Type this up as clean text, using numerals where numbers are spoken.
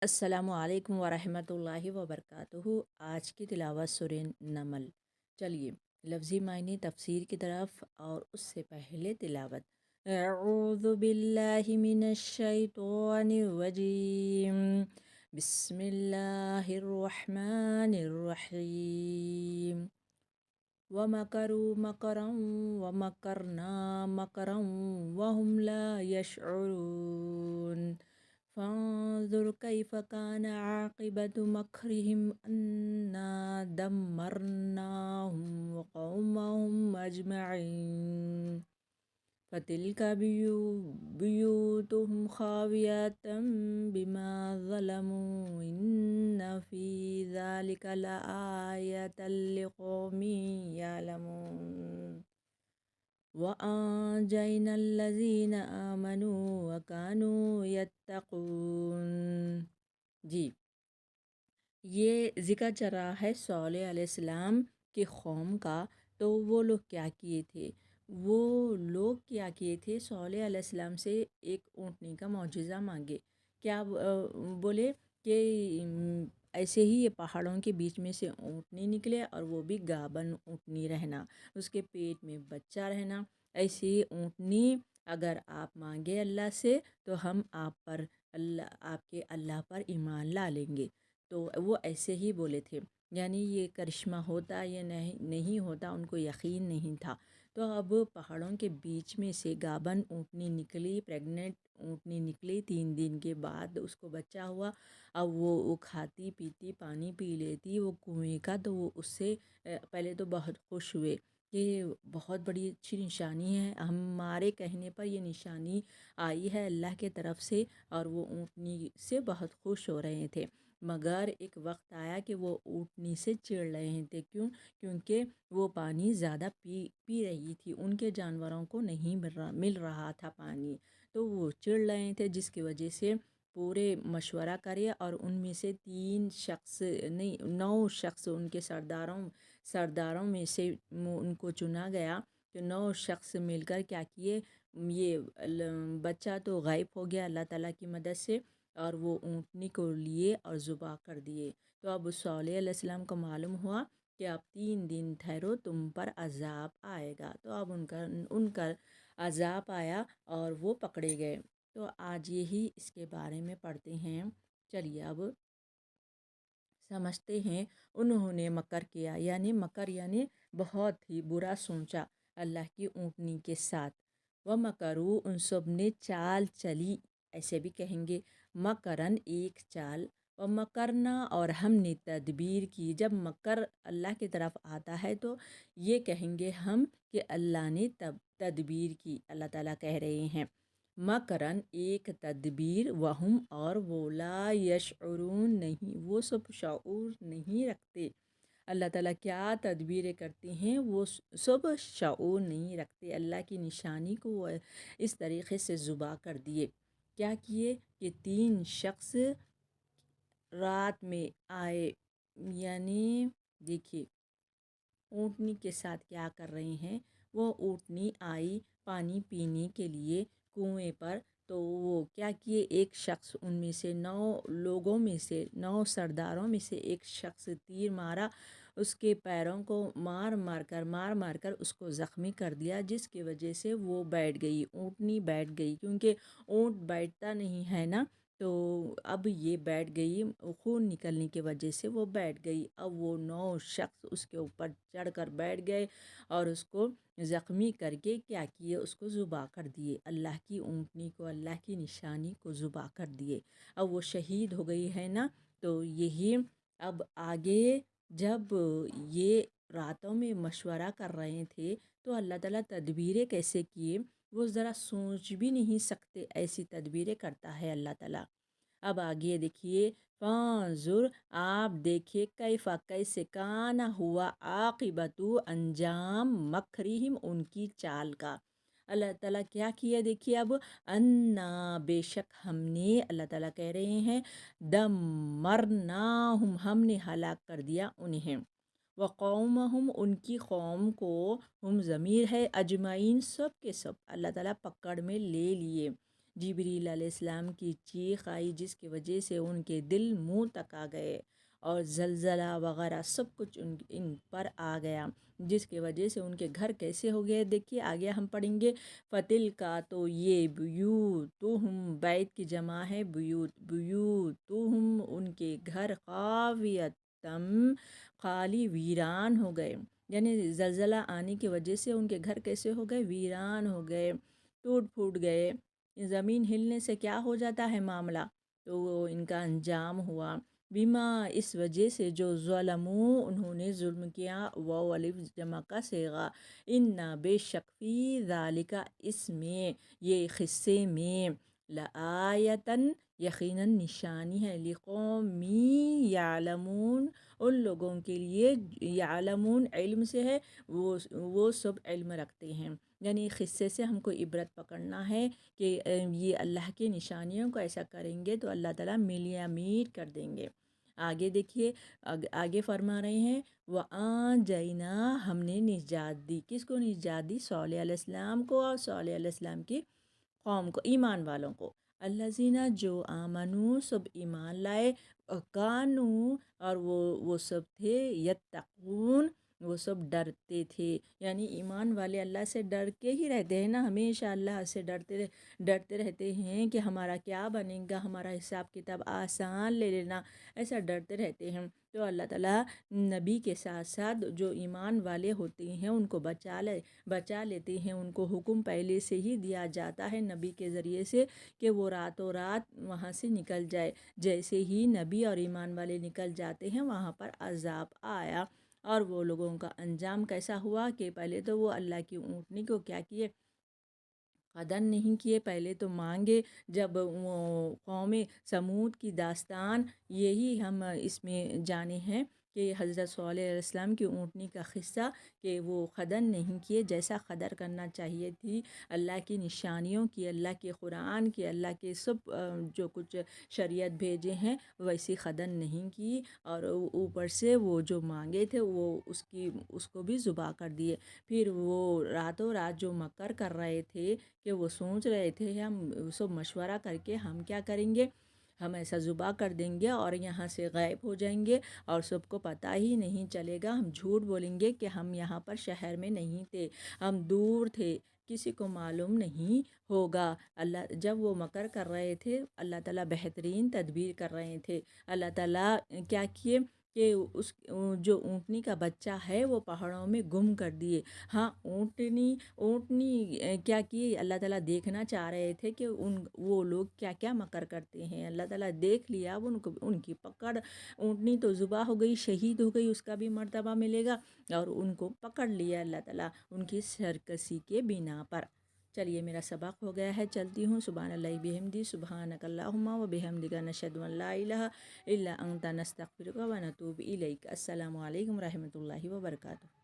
السلام علیکم ورحمۃ اللہ وبرکاتہ۔ آج کی تلاوت سورہ نمل۔ چلیے لفظی معنی تفسیر کی طرف، اور اس سے پہلے تلاوت۔ اعوذ باللہ من الشیطان الرجیم، بسم اللہ الرحمن الرحیم۔ وَمَكَرُوا مَكْرًا وَمَكَرْنَا مَكْرًا وَهُمْ لَا يَشْعُرُونَ فانظر كيف كان عاقبة مكرهم أنا دمرناهم وقومهم أجمعين فتلك بيوتهم خاوية بما ظلموا إن في ذلك لآية لقوم يعلمون وَأَنجَيْنَا الَّذِينَ آمَنُوا وَكَانُوا يَتَّقُونَ۔ جی، یہ ذکر چل رہا ہے صالح علیہ السلام کے قوم کا۔ تو وہ لوگ کیا کیے تھے؟ صالح علیہ السلام سے ایک اونٹنی کا معجزہ مانگے۔ کیا بولے کہ ایسے ہی یہ پہاڑوں کے بیچ میں سے اونٹنی نکلے، اور وہ بھی گابن اونٹنی رہنا، اس کے پیٹ میں بچہ رہنا۔ ایسی اونٹنی اگر آپ مانگے اللہ سے تو ہم آپ کے اللہ پر ایمان لا لیں گے۔ تو وہ ایسے ہی بولے تھے، یعنی یہ کرشمہ ہوتا یا نہیں ہوتا ان کو یقین نہیں تھا۔ تو اب پہاڑوں کے بیچ میں سے گابن اونٹنی نکلی، پریگننٹ اونٹنی نکلی، 3 دن کے بعد اس کو بچہ ہوا۔ اب وہ کھاتی پیتی پانی پی لیتی وہ کنویں کا، تو وہ اس سے پہلے تو بہت خوش ہوئے کہ بہت بڑی اچھی نشانی ہے، ہمارے کہنے پر یہ نشانی آئی ہے اللہ کے طرف سے، اور وہ اونٹنی سے بہت خوش ہو رہے تھے۔ مگر ایک وقت آیا کہ وہ اونٹنی سے چڑ رہے تھے۔ کیونکہ وہ پانی زیادہ پی رہی تھی، ان کے جانوروں کو نہیں مل رہا تھا پانی، تو وہ چڑ رہے تھے، جس کی وجہ سے پورے مشورہ کرے، اور ان میں سے 9 شخص ان کے سرداروں میں سے ان کو چنا گیا۔ تو 9 شخص مل کر کیا کیے، یہ بچہ تو غائب ہو گیا اللہ تعالیٰ کی مدد سے، اور وہ اونٹنی کو لیے اور ذبح کر دیے۔ تو اب صالح علیہ السلام کو معلوم ہوا کہ اب 3 دن ٹھہرو، تم پر عذاب آئے گا۔ تو اب ان کا عذاب آیا اور وہ پکڑے گئے۔ تو آج یہی اس کے بارے میں پڑھتے ہیں۔ چلیے اب سمجھتے ہیں۔ انہوں نے مکر کیا، یعنی بہت ہی برا سوچا اللہ کی اونٹنی کے ساتھ۔ وَمَكَرُوا، ان سب نے چال چلی، ایسے بھی کہیں گے، مکرن ایک چال، وَمَكَرْنَا، اور ہم نے تدبیر کی۔ جب مکر اللہ کی طرف آتا ہے تو یہ کہیں گے ہم کہ اللہ نے تدبیر کی، اللہ تعالیٰ کہہ رہے ہیں۔ مکرن ایک تدبیر، وہم، اور وہ، لا یشعرون، نہیں، وہ سب شعور نہیں رکھتے۔ اللہ تعالیٰ کیا تدبیریں کرتے ہیں وہ سب شعور نہیں رکھتے۔ اللہ کی نشانی کو وہ اس طریقے سے ذبح کر دیے۔ کیا کیے کہ 3 شخص رات میں آئے، یعنی دیکھیے اونٹنی کے ساتھ کیا کر رہے ہیں۔ وہ اونٹنی آئی پانی پینے کے لیے کنویں پر، تو وہ کیا کیے، ایک شخص ان میں سے 9 لوگوں میں سے 9 سرداروں میں سے ایک شخص تیر مارا، اس کے پیروں کو مار مار کر اس کو زخمی کر دیا، جس کی وجہ سے وہ بیٹھ گئی، اونٹنی بیٹھ گئی، کیونکہ اونٹ بیٹھتا نہیں ہے نا، تو اب یہ بیٹھ گئی، خون نکلنے کی وجہ سے وہ بیٹھ گئی۔ اب وہ 9 شخص اس کے اوپر چڑھ کر بیٹھ گئے اور اس کو زخمی کر کے کیا کیے، اس کو ذبح کر دیے، اللہ کی اونٹنی کو، اللہ کی نشانی کو ذبح کر دیے۔ اب وہ شہید ہو گئی ہے نا۔ تو یہی اب آگے جب یہ راتوں میں مشورہ کر رہے تھے تو اللہ تعالیٰ تدبیریں کیسے کیے وہ ذرا سوچ بھی نہیں سکتے، ایسی تدبیریں کرتا ہے اللہ تعالیٰ۔ اب آگے دیکھیے، فانظر، آپ دیکھیے، کیسے کانا ہوا، عاقبت، انجام، مکرہم، ان کی چال کا۔ اللہ تعالیٰ کیا کیا دیکھیے اب، انا، بے شک ہم نے، اللہ تعالیٰ کہہ رہے ہیں، دمرناہم، ہم نے ہلاک کر دیا انہیں، وقومہم، ان کی قوم کو، ہم ضمیر ہے، اجمعین، سب کے سب اللہ تعالیٰ پکڑ میں لے لیے، جبریل علیہ السلام کی چیخ آئی جس کی وجہ سے ان کے دل منہ تک آ گئے، اور زلزلہ وغیرہ سب کچھ ان پر آ گیا، جس کی وجہ سے ان کے گھر کیسے ہو گئے۔ دیکھیے آگے ہم پڑھیں گے، فتل کا تو یہ بیوتہم، بیت کی جمع ہے بیوت، بیوتہم ان کے گھر، خاویتم خالی ویران ہو گئے، یعنی زلزلہ آنے کی وجہ سے ان کے گھر کیسے ہو گئے، ویران ہو گئے، ٹوٹ پھوٹ گئے۔ زمین ہلنے سے کیا ہو جاتا ہے معاملہ، تو وہ ان کا انجام ہوا، بیما اس وجہ سے جو ظلموں انہوں نے ظلم کیا، واو الف جمع کا صیغہ، ان بے شک فی ذالکا اس میں، یہ قصے میں، لآیتن یقیناً نشانی ہے، لقومی یعلمون ان لوگوں کے لیے، یعلمون علم سے ہے، وہ سب علم رکھتے ہیں، یعنی قصے سے ہم کو عبرت پکڑنا ہے کہ یہ اللہ کی نشانیوں کو ایسا کریں گے تو اللہ تعالیٰ ملیاں میٹ کر دیں گے۔ آگے دیکھیے، آگے فرما رہے ہیں، وَآنجَيْنَا ہم نے نجات دی، کس کو نجات دی، صالح علیہ السلام کو اور صالح علیہ السلام کی قوم کو، ایمان والوں کو، الذین جو آمنو سب ایمان لائے، کانو اور وہ سب تھے، یتقون وہ سب ڈرتے تھے، یعنی ایمان والے اللہ سے ڈر کے ہی رہتے ہیں نا، ہمیشہ اللہ سے ڈرتے رہتے ہیں کہ ہمارا کیا بنے گا، ہمارا حساب کتاب آسان لے لینا، ایسا ڈرتے رہتے ہیں۔ تو اللہ تعالیٰ نبی کے ساتھ ساتھ جو ایمان والے ہوتے ہیں ان کو بچا لیتے ہیں، ان کو حکم پہلے سے ہی دیا جاتا ہے نبی کے ذریعے سے کہ وہ راتوں رات وہاں سے نکل جائے، جیسے ہی نبی اور ایمان والے نکل جاتے ہیں وہاں پر عذاب آیا، اور وہ لوگوں کا انجام کیسا ہوا کہ پہلے تو وہ اللہ کی اونٹنی کو کیا کیے، قدر نہیں کیے، پہلے تو مانگے، جب وہ قوم سمود کی داستان یہی ہم اس میں جانے ہیں کہ حضرت صالح علیہ السلام کی اونٹنی کا قصہ کہ وہ قدر نہیں کیے، جیسا قدر کرنا چاہیے تھی، اللہ کی نشانیوں کی، اللہ کے قرآن کی، اللہ کے سب جو کچھ شریعت بھیجے ہیں ویسی قدر نہیں کی، اور اوپر سے وہ جو مانگے تھے وہ اس کو بھی ذبح کر دیے۔ پھر وہ راتوں رات جو مکر کر رہے تھے کہ وہ سوچ رہے تھے ہم سب مشورہ کر کے ہم کیا کریں گے، ہم ایسا ذبح کر دیں گے اور یہاں سے غائب ہو جائیں گے اور سب کو پتہ ہی نہیں چلے گا، ہم جھوٹ بولیں گے کہ ہم یہاں پر شہر میں نہیں تھے، ہم دور تھے، کسی کو معلوم نہیں ہوگا۔ اللہ جب وہ مکر کر رہے تھے، اللہ تعالیٰ بہترین تدبیر کر رہے تھے، اللہ تعالیٰ کیا کیے کہ اس جو اونٹنی کا بچہ ہے وہ پہاڑوں میں گم کر دیے۔ ہاں اونٹنی کیا کی، اللہ تعالیٰ دیکھنا چاہ رہے تھے کہ وہ لوگ کیا کیا مکر کرتے ہیں، اللہ تعالیٰ دیکھ لیا، ان کی پکڑ، اونٹنی تو ذبح ہو گئی، شہید ہو گئی، اس کا بھی مرتبہ ملے گا، اور ان کو پکڑ لیا اللہ تعالیٰ ان کی سرکشی کے بنا پر۔ چلیے میرا سبق ہو گیا ہے، چلتی ہوں، سبحان اللہ بحمدی، سبحانک اللہم و بحمدک، نشہد ان لا الہ الا انت، نستغفرک و نتوب الیک۔ السلام علیکم و رحمۃ اللہ وبرکاتہ۔